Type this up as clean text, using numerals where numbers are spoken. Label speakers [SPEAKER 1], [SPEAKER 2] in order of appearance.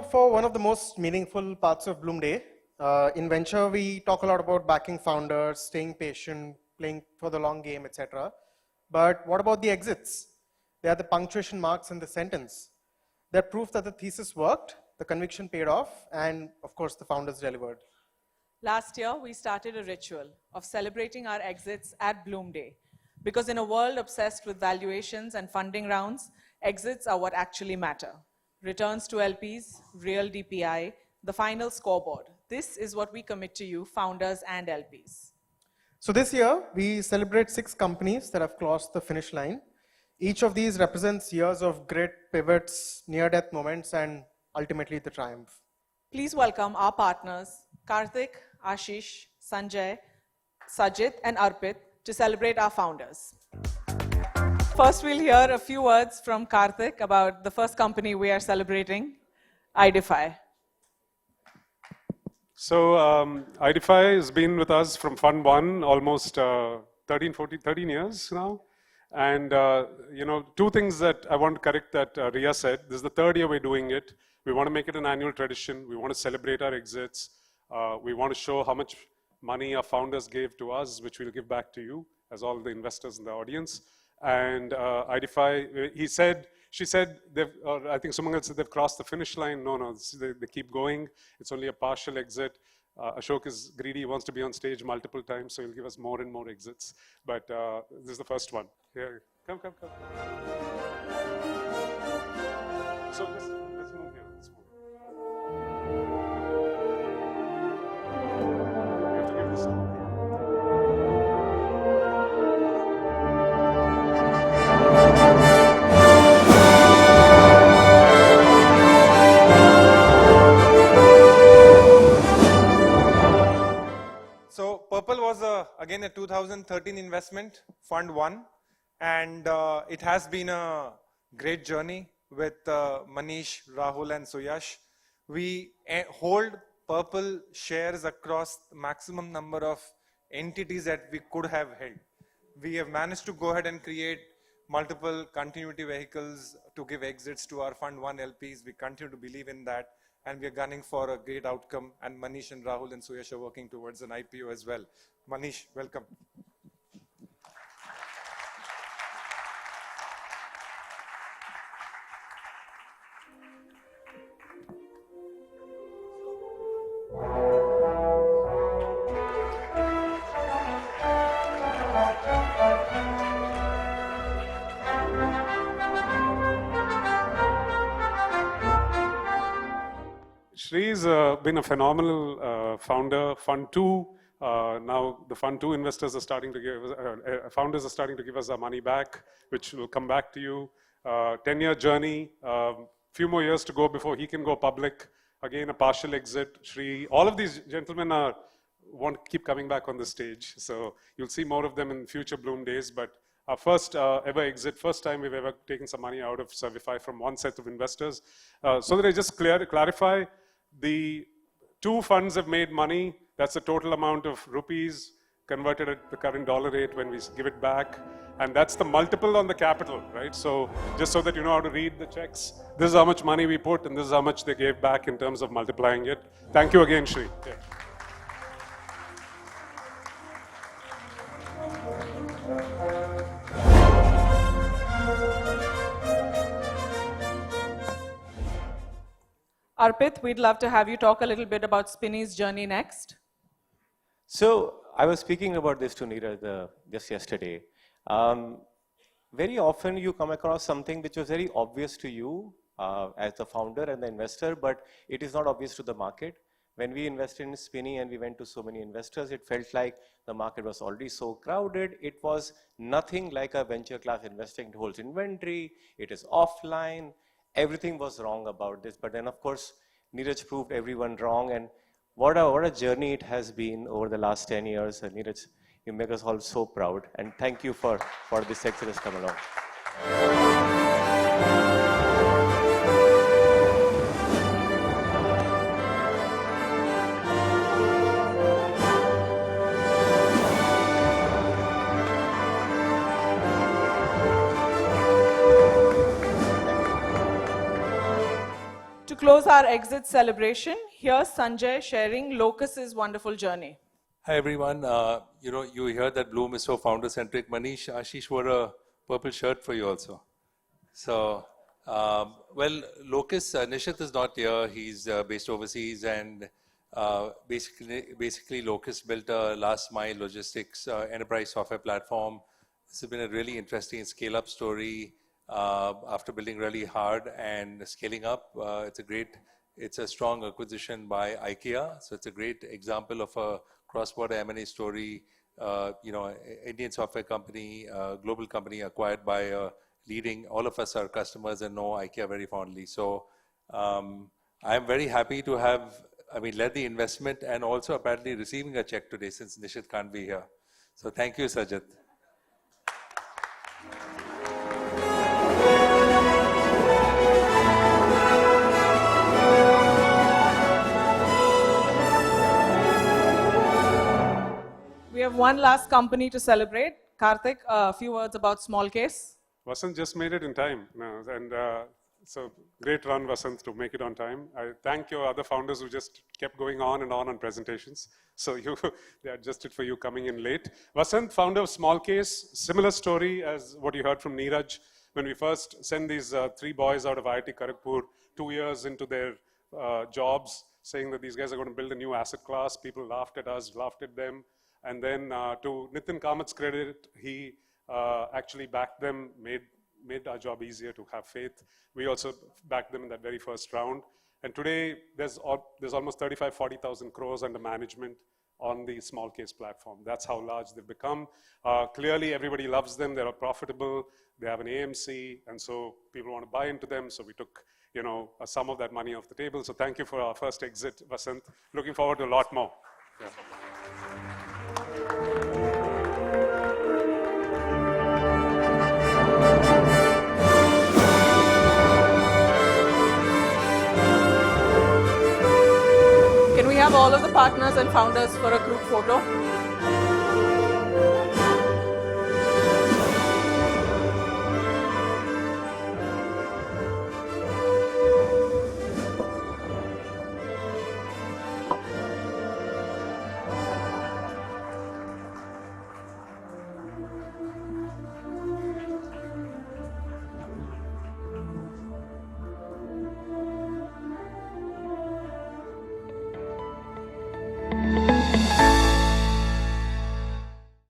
[SPEAKER 1] for one of the most meaningful parts of Blume Day. In venture, we talk a lot about backing founders, staying patient, playing for the long game, etc. But what about the exits? They are the punctuation marks in the sentence. They're proof that the thesis worked, the conviction paid off, and of course, the founders delivered.
[SPEAKER 2] Last year, we started a ritual of celebrating our exits at Blume Day. Because in a world obsessed with valuations and funding rounds, exits are what actually matter. Returns to LPs, real DPI, the final scoreboard. This is what we commit to you, founders and LPs.
[SPEAKER 1] So this year, we celebrate 6 companies that have crossed the finish line. Each of these represents years of grit, pivots, near-death moments, and ultimately the triumph.
[SPEAKER 2] Please welcome our partners, Karthik, Ashish, Sanjay, Sajid, and Arpit to celebrate our founders. First, we'll hear a few words from Karthik about the first company we are celebrating, Idify.
[SPEAKER 3] So Idify has been with us from Fund 1 almost 13 years now. And two things that I want to correct that Ria said. This is the 3rd year we're doing it. We want to make it an annual tradition. We want to celebrate our exits. We want to show how much money our founders gave to us, which we'll give back to you as all the investors in the audience. And Idify, she said, I think Sumangal said they've crossed the finish line. No, they keep going. It's only a partial exit. Ashok is greedy, he wants to be on stage multiple times, so he'll give us more and more exits. But this is the first one. Here, come. So let's move here. Let's move. We have to give this up.
[SPEAKER 4] So Purplle was again a 2013 investment, Fund 1, and it has been a great journey with Manish, Rahul and Suyash. We hold Purplle shares across the maximum number of entities that we could have held. We have managed to go ahead and create multiple continuity vehicles to give exits to our Fund 1 LPs. We continue to believe in that. And we are gunning for a great outcome, and Manish and Rahul and Suyash are working towards an IPO as well. Manish, welcome.
[SPEAKER 3] Shree's been a phenomenal founder. Fund 2, now the Fund 2 investors are starting to give, founders are starting to give us our money back, which will come back to you. 10-year journey, few more years to go before he can go public. Again, a partial exit. Shree, all of these gentlemen want to keep coming back on the stage. So you'll see more of them in future Blume days. But our first ever exit, first time we've ever taken some money out of Servify from one set of investors. So that I just clarify, the 2 funds have made money. That's the total amount of rupees converted at the current dollar rate when we give it back. And that's the multiple on the capital, right? So just so that you know how to read the checks, this is how much money we put and this is how much they gave back in terms of multiplying it. Thank you again, Shri. Yeah.
[SPEAKER 2] Arpit, we'd love to have you talk a little bit about Spinny's journey next.
[SPEAKER 5] So I was speaking about this to Neeraj just yesterday. Very often you come across something which was very obvious to you as the founder and the investor, but it is not obvious to the market. When we invested in Spinny and we went to so many investors, it felt like the market was already so crowded. It was nothing like a venture class investing. It holds inventory, it is offline. Everything was wrong about this, but then of course, Neeraj proved everyone wrong, and what a journey it has been over the last 10 years. And Neeraj, you make us all so proud, and thank you for this success come along.
[SPEAKER 2] close our exit celebration, here's Sanjay sharing Locus's wonderful journey.
[SPEAKER 6] Hi everyone. You heard that Blume is so founder-centric. Manish, Ashish wore a purple shirt for you also. So, well, Locus, Nishit is not here. He's based overseas, and basically Locus built a last mile logistics enterprise software platform. This has been a really interesting scale-up story. After building really hard and scaling up, it's a strong acquisition by IKEA. So it's a great example of a cross-border M&A story. Indian software company, global company acquired by a leading. All of us are customers and know IKEA very fondly. So I'm very happy to have, led the investment and also apparently receiving a check today since Nishit can't be here. So thank you, Sajid.
[SPEAKER 2] We have one last company to celebrate. Karthik, a few words about Smallcase.
[SPEAKER 3] Vasant just made it in time. So great run, Vasant, to make it on time. I thank your other founders who just kept going on presentations. So they adjusted for you coming in late. Vasant, founder of Smallcase, similar story as what you heard from Neeraj. When we first sent these 3 boys out of IIT Kharagpur 2 years into their jobs, saying that these guys are going to build a new asset class, people laughed at us, laughed at them. And then to Nitin Kamat's credit, he actually backed them, made our job easier to have faith. We also backed them in that very first round. And today, there's almost 40,000 crores under management on the Smallcase platform. That's how large they've become. Clearly, everybody loves them. They're profitable. They have an AMC. And so people want to buy into them. So we took some of that money off the table. So thank you for our first exit, Vasant. Looking forward to a lot more. Yeah.
[SPEAKER 2] Can we have all of the partners and founders for a group photo?